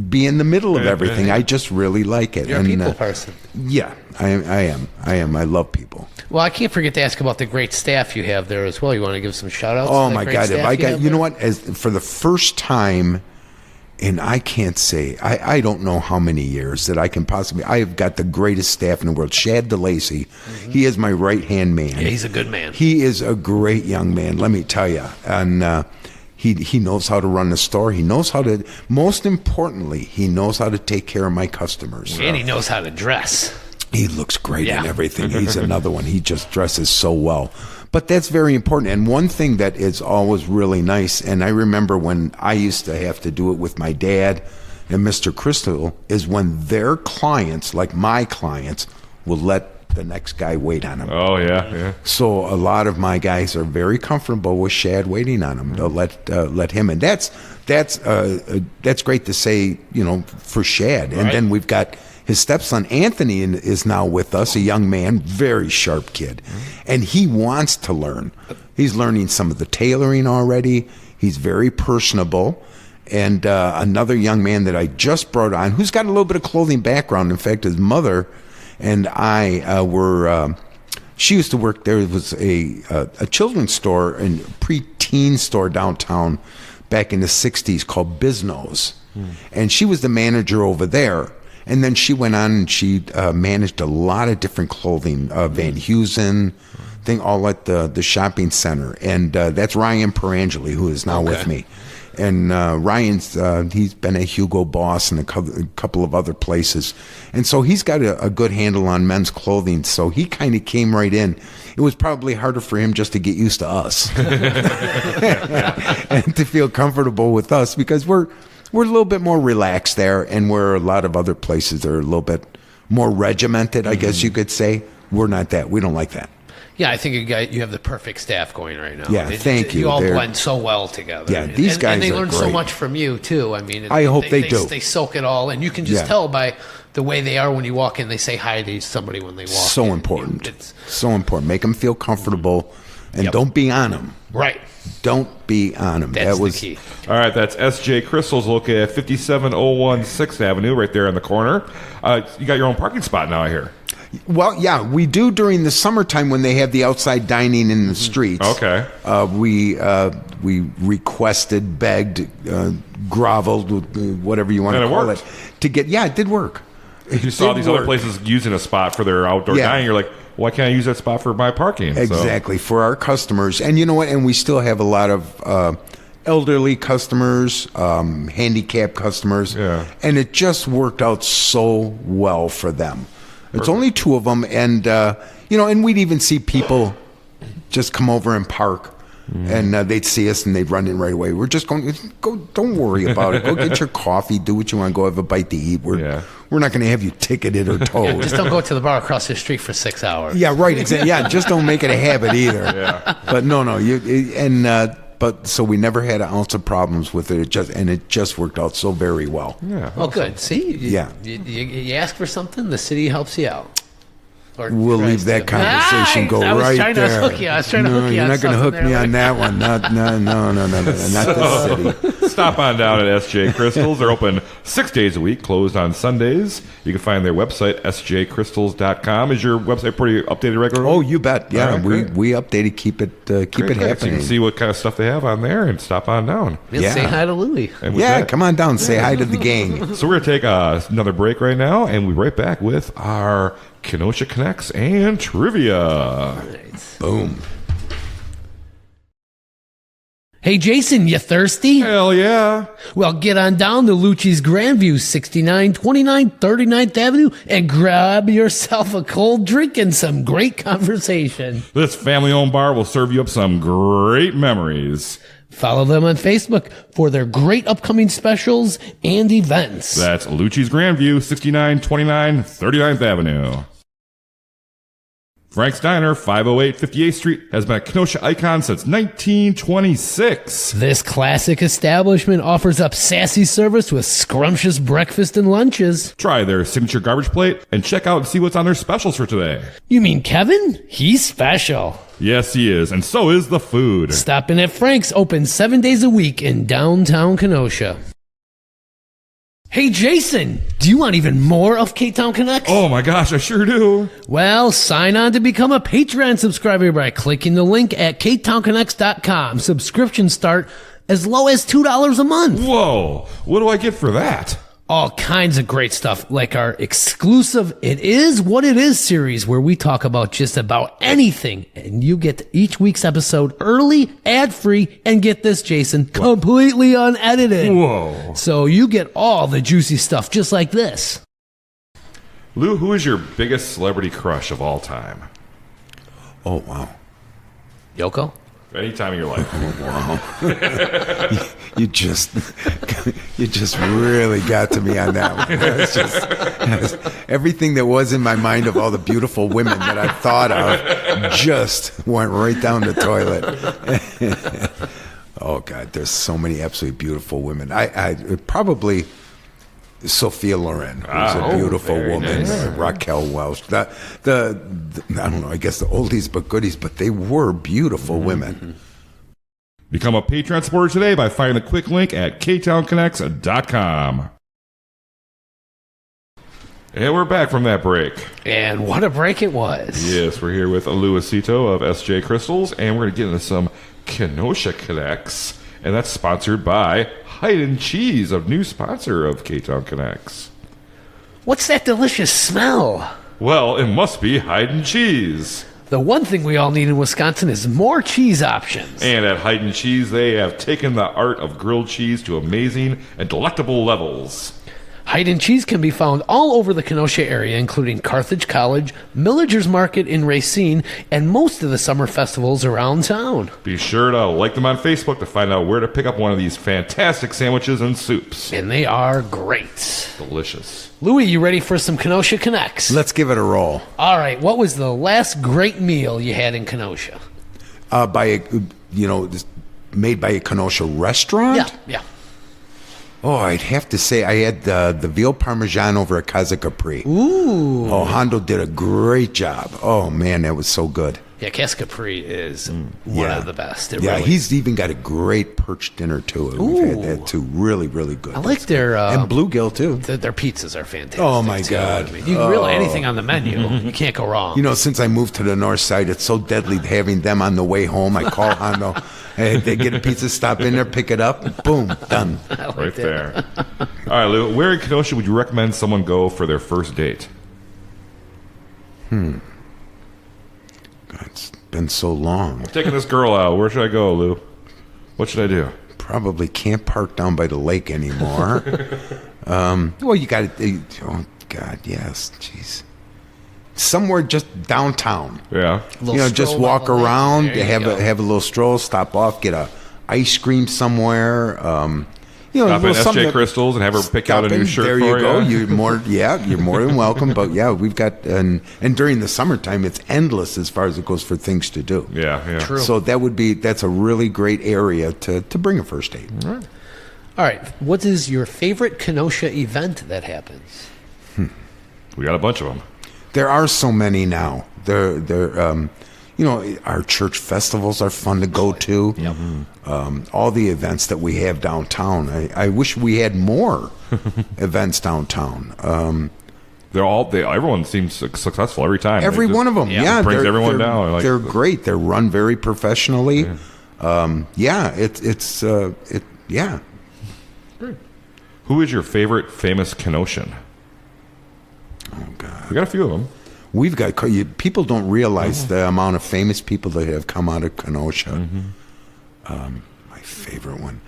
be in the middle of everything. I just really like it. You're a people person. Yeah, I am. I love people. Well, I can't forget to ask about the great staff you have there as well. You want to give some shout-outs? Oh, my God. If I got, you know what? For the first time, and I can't say, I don't know how many years that I can possibly, I have got the greatest staff in the world. Shad DeLacy, he is my right-hand man. Yeah, he's a good man. He is a great young man, let me tell you. And he knows how to run the store. He knows how to, most importantly, he knows how to take care of my customers. And he knows how to dress. He looks great in everything. He's another one. He just dresses so well. But that's very important. And one thing that is always really nice, and I remember when I used to have to do it with my dad and Mr. Crystal, is when their clients, like my clients, will let the next guy wait on them. Oh, yeah. So a lot of my guys are very comfortable with Shad waiting on them. They'll let him in. That's great to say, for Shad. And then we've got his stepson, Anthony, is now with us, a young man, very sharp kid. And he wants to learn. He's learning some of the tailoring already. He's very personable. And another young man that I just brought on, who's got a little bit of clothing background. In fact, his mother and I were... she used to work there. It was a children's store and preteen store downtown back in the 60s called Biznos. And she was the manager over there. And then she went on and she managed a lot of different clothing, Van Heusen, all at the shopping center. And that's Ryan Perangeli, who is now with me. And Ryan's, he's been a Hugo Boss and a couple of other places. And so he's got a good handle on men's clothing. So he kind of came right in. It was probably harder for him just to get used to us and to feel comfortable with us because we're a little bit more relaxed there, and where a lot of other places are a little bit more regimented, I guess you could say. We're not that. We don't like that. Yeah, I think you have the perfect staff going right now. Yeah, thank you. You all blend so well together. Yeah, these guys and they are learn so great. much from you, too. I mean, I hope they do. They soak it all, and you can just tell by the way they are when you walk in. They say hi to somebody when they walk in. So important. So important. Make them feel comfortable, and don't be on them. Right. Don't be on them. That's the key. All right, that's SJ Crystals located at 5701 6th Avenue, right there in the corner. You got your own parking spot now, I hear. Well, yeah, we do during the summertime when they have the outside dining in the streets. Okay. We requested, begged, groveled, whatever you want to call it, to get. Yeah, it did work. You saw these other places using a spot for their outdoor dining. You're like, why can't I use that spot for my parking? Exactly, for our customers. And you know what? And we still have a lot of elderly customers, handicapped customers. Yeah. And it just worked out so well for them. It's only two of them. And, and we'd even see people just come over and park And they'd see us and they'd run in right away. We're just going, go, don't worry about it. Go get your coffee, do what you want, go have a bite to eat. We're not going to have you ticketed or towed. Just don't go to the bar across the street for 6 hours. Yeah, right. Exactly. Yeah, just don't make it a habit either. But no. But so we never had an ounce of problems with it. It just worked out so very well. Yeah. Oh, good. See? Yeah. You ask for something, the city helps you out. Or We'll leave that conversation go right there. I was trying to hook you. You're not going to hook me on that one. No, not this city. Stop on down at SJ Crystals. They're open 6 days a week, closed on Sundays. You can find their website, sjcrystals.com. Is your website pretty updated regularly? Oh, you bet. Yeah, Right, we update it, keep it Great. So you happening. can see what kind of stuff they have on there and stop on down. Yeah. Say hi to Louie. And with Yeah, that- come on down. Say hi to the gang. So we're going to take another break right now, and we'll be right back with our Kenosha Connects and Trivia. Boom. Hey, Jason, you thirsty? Hell yeah. Well, get on down to Lucci's Grandview, 6929 39th Avenue, and grab yourself a cold drink and some great conversation. This family-owned bar will serve you up some great memories. Follow them on Facebook for their great upcoming specials and events. That's Lucci's Grandview, 6929 39th Avenue. Frank's Diner, 508 58th Street, has been a Kenosha icon since 1926. This classic establishment offers up sassy service with scrumptious breakfast and lunches. Try their signature garbage plate and check out and see what's on their specials for today. You mean Kevin? He's special. Yes, he is, and so is the food. Stop in at Frank's, open 7 days a week in downtown Kenosha. Hey, Jason, do you want even more of Ktown Connects? Oh my gosh, I sure do. Well, sign on to become a Patreon subscriber by clicking the link at ktownconnects.com. Subscriptions start as low as $2 a month. Whoa, what do I get for that? All kinds of great stuff, like our exclusive It Is What It Is series, where we talk about just about anything. And you get each week's episode early, ad-free, and get this, Jason, completely unedited. Whoa. So you get all the juicy stuff just like this. Lou, who is your biggest celebrity crush of all time? Oh, wow. Yoko? Any time of your life. You just really got to me on that one. It's everything that was in my mind of all the beautiful women that I thought of just went right down the toilet. Oh God, there's so many absolutely beautiful women. I probably Sophia Loren, who's a beautiful woman. nice. Raquel Welch. The I don't know. I guess the oldies but goodies, but they were beautiful women. Become a Patreon supporter today by finding the quick link at ktownconnects.com. And we're back from that break. And what a break it was. Yes, we're here with Lew Aceto of SJ Crystals, and we're going to get into some Kenosha Connects, and that's sponsored by Hydn Cheese, a new sponsor of Ktown Connects. What's that delicious smell? Well, it must be Hydn Cheese. The one thing we all need in Wisconsin is more cheese options. And at Hydn Cheese, they have taken the art of grilled cheese to amazing and delectable levels. Hydn Cheese can be found all over the Kenosha area, including Carthage College, Miller's Market in Racine, and most of the summer festivals around town. Be sure to like them on Facebook to find out where to pick up one of these fantastic sandwiches and soups. And they are great. Delicious. Louie, you ready for some Kenosha Connects? Let's give it a roll. All right, what was the last great meal you had in Kenosha? Made by a Kenosha restaurant. Yeah. Oh, I'd have to say I had the veal parmesan over at Casa Capri. Ooh. Oh, Hondo did a great job. Oh, man, that was so good. Yeah, Casa Capri is one of the best. It Yeah, really he's even got a great perch dinner, too. We've had that, too. Really, really good. I like their and bluegill, too. Their pizzas are fantastic. Oh, my too. God. I mean, you can really anything on the menu. You can't go wrong. You know, since I moved to the north side, it's so deadly having them on the way home. I call Hondo. Hey, they get a pizza, stop in there, pick it up, boom, done. Right there. All right, Lou, where in Kenosha would you recommend someone go for their first date? God, it's been so long. Taking this girl out. Where should I go, Lou? What should I do? Probably can't park down by the lake anymore. Well, you got to. Oh God, yes, jeez. somewhere just downtown. Yeah. Just walk around, have a little stroll, stop off, get a ice cream somewhere. Stop at SJ Crystals and have her pick out a new shirt there for you go. you. You're more than welcome. But yeah, we've got and during the summertime, it's endless as far as it goes for things to do. Yeah. True. So that's a really great area to bring a first date. All right. What is your favorite Kenosha event that happens? We got a bunch of them. There are so many now. Our church festivals are fun to go to. Yep. All the events that we have downtown. I wish we had more events downtown. Everyone seems successful every time. Every one of them, yeah. Brings everyone down. They're great. They're run very professionally. Yeah. Yeah. Who is your favorite famous Kenoshan? Oh God, We got a few of them. we've got people don't realize the amount of famous people that have come out of Kenosha. My favorite one,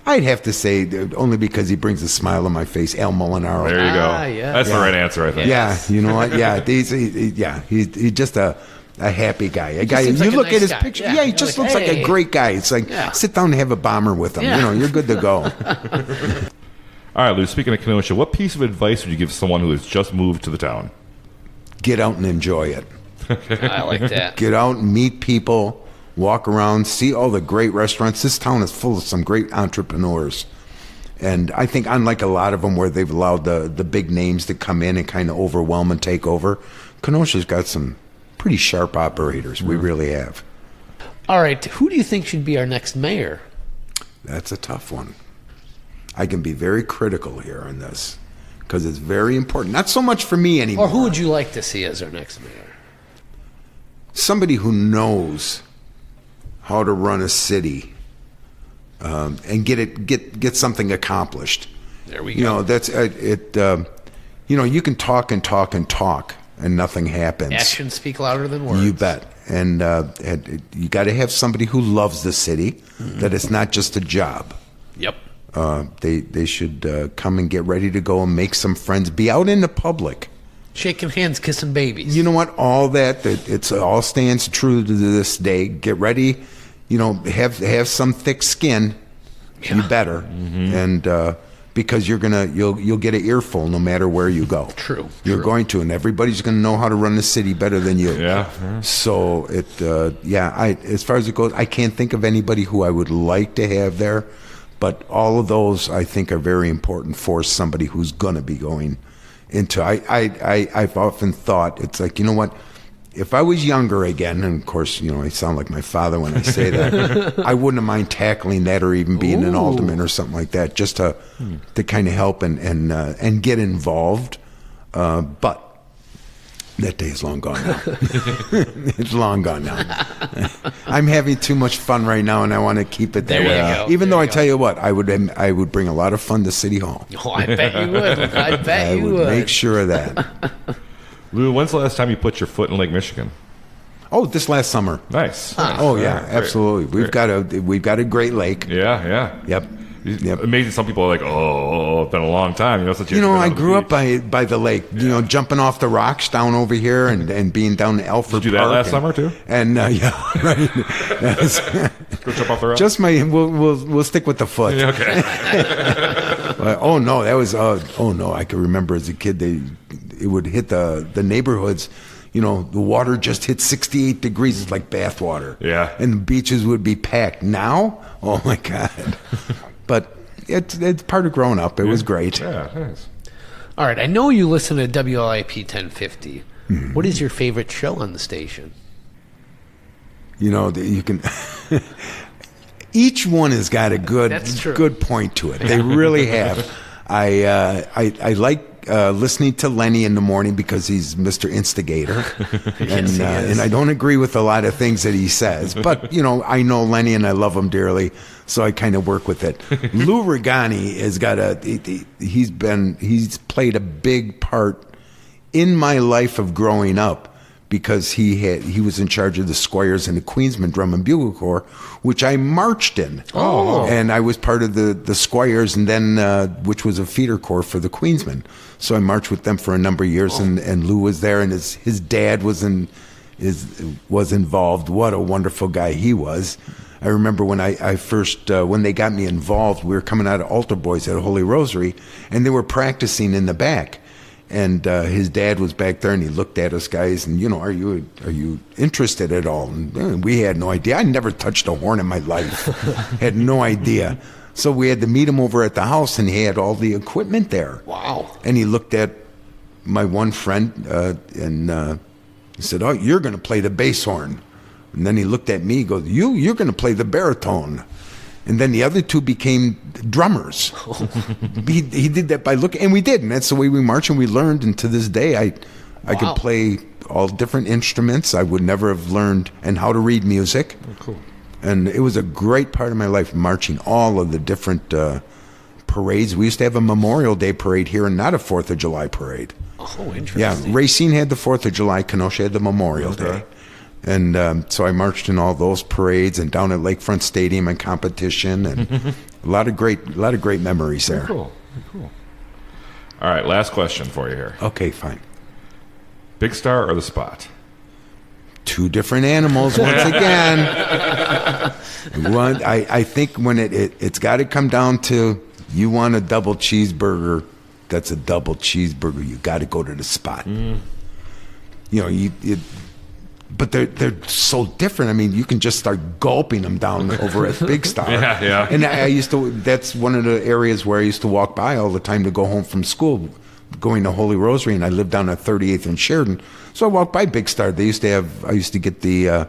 I'd have to say, only because he brings a smile on my face, Al Molinaro. There you go. Yeah. That's the right answer, I think. Yeah, you know what? Yeah, he's just a happy guy. A guy. You seems like a look nice at his guy. picture. Yeah, Yeah, he you're just like, looks like a hey. great guy. It's like sit down and have a bomber with him. Yeah. You're good to go. All right, Lou, speaking of Kenosha, what piece of advice would you give someone who has just moved to the town? Get out and enjoy it. I like that. Get out and meet people. Walk around. See all the great restaurants. This town is full of some great entrepreneurs. And I think, unlike a lot of them where they've allowed the big names to come in and kind of overwhelm and take over, Kenosha's got some pretty sharp operators. We really have. All right. Who do you think should be our next mayor? That's a tough one. I can be very critical here on this because it's very important. Not so much for me anymore. Or who would you like to see as our next mayor? Somebody who knows how to run a city and get something accomplished. There we You go. know, that's it. You can talk and talk and talk, and nothing happens. Actions speak louder than words. You bet. And you got to have somebody who loves the city. That it's not just a job. Yep. They should come and get ready to go and make some friends. Be out in the public. Shaking hands, kissing babies. You know what? All that it's all stands true to this day. Get ready. Have some thick skin. Yeah. You better. And because you'll get an earful no matter where you go. True. You're going to, and everybody's going to know how to run the city better than you. Yeah. So as far as it goes, I can't think of anybody who I would like to have there, but all of those I think are very important for somebody who's going to be going into. I've often thought it's like, you know what? If I was younger again, and of course, I sound like my father when I say that, I wouldn't have mind tackling that or even being an alderman or something like that, just to kind of help and get involved. But that day is long gone now. It's long gone now. I'm having too much fun right now, and I want to keep it that There way. you go. Even There though you I tell you what, I would bring a lot of fun to City Hall. Oh, I bet you would. I bet I you would would. make sure of that. Lou, when's the last time you put your foot in Lake Michigan? Oh, this last summer. Nice. Oh yeah, Great. absolutely. We've Great. got a great lake. Yeah. Yep. Yep. Amazing. Some people are like, "Oh, it's been a long time." Since you've been I on the grew up beach. by the lake. Jumping off the rocks down over here and being down in Alfred Did you do that Park last summer too? And yeah, right. Yes. Go jump off the rock. Just we'll stick with the foot. Yeah, okay. Oh no, that was I can remember as a kid it would hit the neighborhoods. The water just hit 68 degrees. It's like bath water. Yeah. And the beaches would be packed. Now, oh my God. But it's part of growing up. It was great. Yeah, nice. All right. I know you listen to WLIP 1050. What is your favorite show on the station? You can. Each one has got a That's true. good point to it. They really have. I like listening to Lenny in the morning because he's Mr. Instigator, Yes, he is. and I don't agree with a lot of things that he says. But I know Lenny and I love him dearly, so I kind of work with it. Lou Regani has got he's played a big part in my life of growing up because he was in charge of the Squires and the Queensmen Drum and Bugle Corps, which I marched in. Oh. And I was part of the Squires, and then which was a feeder corps for the Queensmen. So I marched with them for a number of years, and Lew was there, and his dad was involved. What a wonderful guy he was. I remember when I first, when they got me involved, we were coming out of altar boys at Holy Rosary, and they were practicing in the back. And his dad was back there, and he looked at us guys, and, are you interested at all? And we had no idea. I never touched a horn in my life. Had no idea. So we had to meet him over at the house, and he had all the equipment there. Wow. And he looked at my one friend, and he said, "Oh, you're going to play the bass horn." And then he looked at me, he goes, You're going to play the baritone. And then the other two became drummers. He did that by looking, and we did, and that's the way we marched, and we learned. And to this day, I could play all different instruments. I would never have learned and how to read music. Oh, cool. And it was a great part of my life, marching all of the different parades. We used to have a Memorial Day parade here, and not a 4th of July parade. Oh, interesting. Yeah, Racine had the 4th of July. Kenosha had the Memorial Day. And so I marched in all those parades and down at Lakefront Stadium and competition, and a lot of great memories there. Cool. All right, last question for you here. Okay, fine. Big Star or the Spot? Two different animals once again. I think when it's got to come down to, you want a double cheeseburger, that's a double cheeseburger. You got to go to the Spot. But they're so different. I mean, you can just start gulping them down over at Big Star. Yeah. And that's one of the areas where I used to walk by all the time to go home from school, going to Holy Rosary, and I lived down at 38th and Sheridan. So I walked by Big Star. I used to get the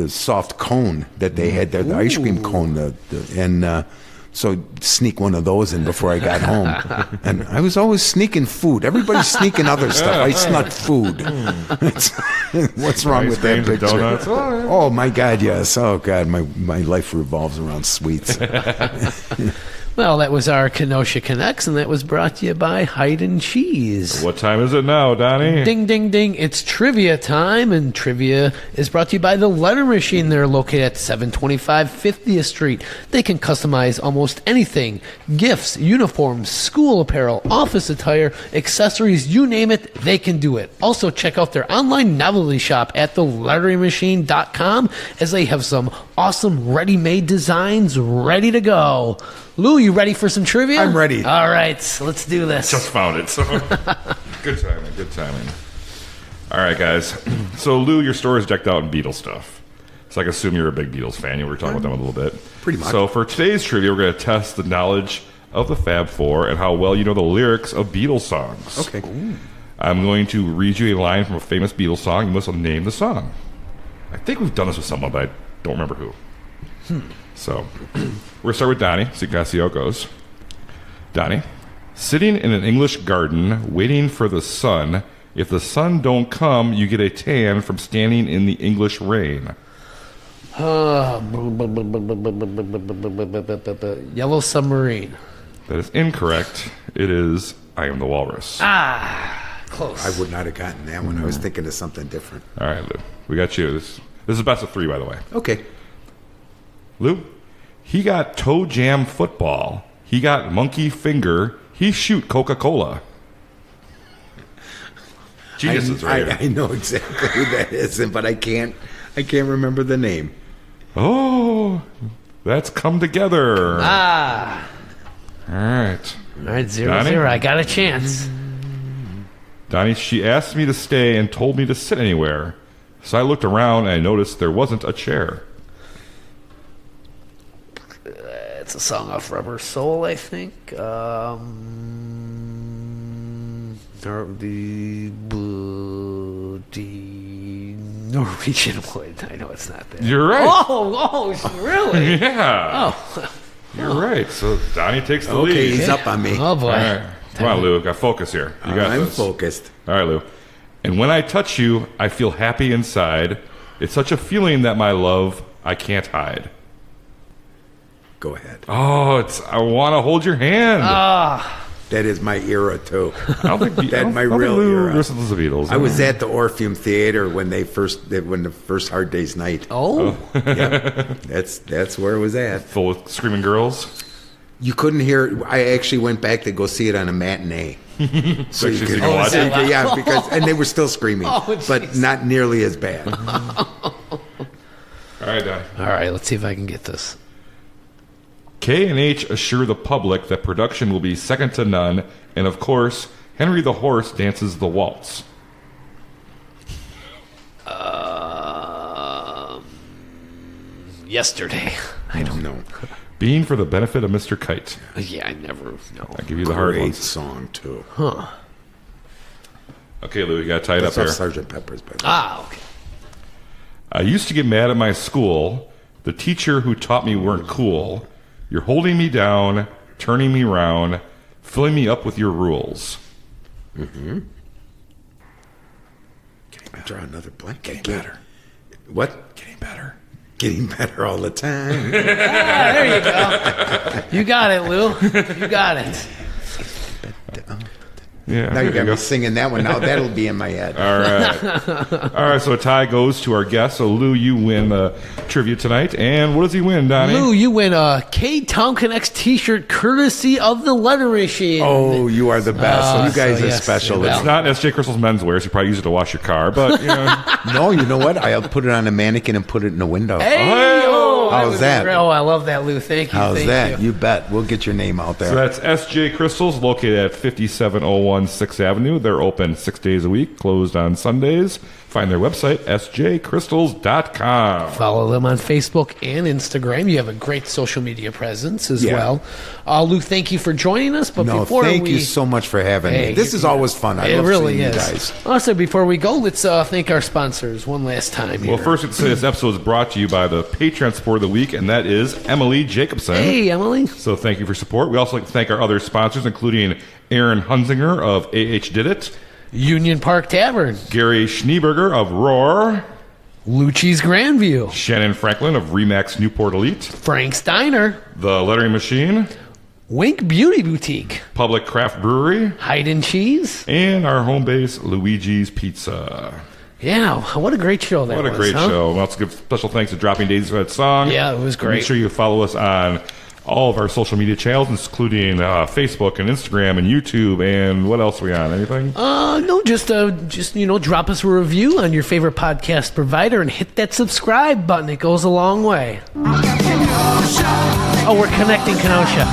soft cone that they had there, the ice cream cone, so sneak one of those in before I got home. And I was always sneaking food. Everybody's sneaking other stuff. I snuck food. What's wrong with that picture? Donuts. Oh, my God, yes. Oh, God, my life revolves around sweets. Well, that was our Kenosha Connects, and that was brought to you by Hydn Cheese. What time is it now, Donny? Ding, ding, ding. It's trivia time, and trivia is brought to you by The Letter Machine. They're located at 725 50th Street. They can customize almost anything. Gifts, uniforms, school apparel, office attire, accessories, you name it, they can do it. Also, check out their online novelty shop at theletteringmachine.com, as they have some awesome ready-made designs ready to go. Lew, you ready for some trivia? I'm ready. All right, let's do this. Just found it. So good timing. All right, guys. So Lew, your store is decked out in Beatles stuff. So I can assume you're a big Beatles fan. You were talking about them a little bit. Pretty much. So for today's trivia, we're going to test the knowledge of the Fab Four and how well you know the lyrics of Beatles songs. Okay. Ooh. I'm going to read you a line from a famous Beatles song. You must name the song. I think we've done this with someone, but I don't remember who. So we're going to start with Donny, so you can see how it goes. Donny, sitting in an English garden, waiting for the sun. If the sun don't come, you get a tan from standing in the English rain. Yellow Submarine. That is incorrect. It is I Am the Walrus. Close. I would not have gotten that one. I was thinking of something different. All right, Lew. We got you. This is best of three, by the way. Okay. Lew, he got toe jam football. He got monkey finger. He shoot Coca-Cola. Geniuses right here. I know exactly who that is, but I can't remember the name. Oh, that's come together. All right. All right, 0-0. Donny? I got a chance. Donny, she asked me to stay and told me to sit anywhere. So I looked around and I noticed there wasn't a chair. It's a song off Rubber Soul, I think. The Norwegian Wood. I know it's not there. You're right. Oh, really? Yeah. Oh. You're right. So Donny takes the lead. Okay, he's up on me. Oh, boy. All right. Come on, Lew. Got focus here. You got I'm this. focused. All right, Lew. And when I touch you, I feel happy inside. It's such a feeling that my love I can't hide. Go ahead. Oh, I want to hold your hand. That is my era too. I don't think That's my I don't real think Lew era. listens to the Beatles. I was at the Orpheum Theater when the first Hard Day's Night. Oh. Yeah, that's where it was at. full of screaming girls. You couldn't hear. I actually went back to go see it on a matinee. So Actually, so you can watch it? Yeah, and they were still screaming, Oh, but jeez. not nearly as bad. All right, Donny. All right, let's see if I can get this. K&H assure the public that production will be second to none, and of course, Henry the Horse dances the waltz. Yesterday. I don't know. Being for the benefit of Mr. Kite. Yeah, I never know. I'll give you the hard Great ones. song too. Okay, Lou, you got tied That's up off here. Sgt. Pepper's. But Okay. I used to get mad at my school. The teacher who taught me weren't cool. You're holding me down, turning me round, filling me up with your rules. draw another blank. Getting better. What? Getting better. Getting better all the time. There you go. You got it, Lou. You got it. Yeah. Now you there got me singing that one. Now that'll be in my head. All right. All right, so a tie goes to our guest. So, Lou, you win the trivia tonight. And what does he win, Donny? Lou, you win a Ktown Connects t-shirt courtesy of the Letter Machine. Oh, you are the best. Oh, you guys so are yes, special. yeah. It's not S.J. Crystal's menswear, so you probably use it to wash your car. But, you know. No, you know what? I'll put it on a mannequin and put it in the window. Hey, How's was that? great. Oh, I love that, Lou. Thank you. How's thank that? You. You bet. We'll get your name out there. So that's S.J. Crystals, located at 5701 6th Avenue. They're open 6 days a week, closed on Sundays. Find their website, sjcrystals.com. Follow them on Facebook and Instagram. You have a great social media presence as Yeah. well. Lou, thank you for joining us. But no, before thank we, you so much for having Hey, me. This is always fun. I it love really seeing is. you guys. Also, before we go, let's thank our sponsors one last time. Well, here. first, let's say this episode is brought to you by the Patreon support of the week, and that is Emily Jacobson. Hey, Emily. So thank you for support. We also like to thank our other sponsors, including Aaron Hunzinger of AHDidIt, Union Park Tavern, Gary Schneeberger of Roar, Lucci's Grandview, Shannyn Franklin of ReMax Newport Elite, Frank Steiner, The Lettering Machine, Wink Beauty Boutique, Public Craft Brewery, Hydn Cheese. and our home base, Luigi's Pizza. Yeah, what a great show that was. What a great huh? show. We'll also give special thanks to Dropping Daisies for that song. Yeah, it was great. Make sure you follow us on all of our social media channels, including Facebook and Instagram and YouTube. And what else are we on? Anything? No, just drop us a review on your favorite podcast provider and hit that subscribe button. It goes a long way. Oh, we're connecting Kenosha.